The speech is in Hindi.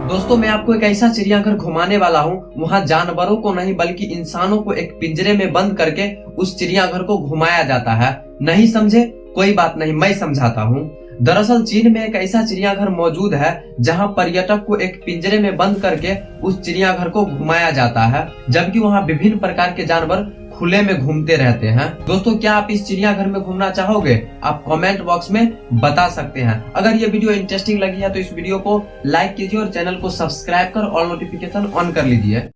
दोस्तों मैं आपको एक ऐसा चिड़ियाघर घुमाने वाला हूँ, वहाँ जानवरों को नहीं बल्कि इंसानों को एक पिंजरे में बंद करके उस चिड़ियाघर को घुमाया जाता है। नहीं समझे? कोई बात नहीं, मैं समझाता हूँ। दरअसल चीन में एक ऐसा चिड़ियाघर मौजूद है जहाँ पर्यटक को एक पिंजरे में बंद करके उस चिड़ियाघर को घुमाया जाता है, जबकि वहाँ विभिन्न प्रकार के जानवर खुले में घूमते रहते हैं। दोस्तों क्या आप इस चिड़ियाघर में घूमना चाहोगे? आप कमेंट बॉक्स में बता सकते हैं। अगर ये वीडियो इंटरेस्टिंग लगी है तो इस वीडियो को लाइक कीजिए और चैनल को सब्सक्राइब कर ऑल नोटिफिकेशन ऑन कर लीजिए।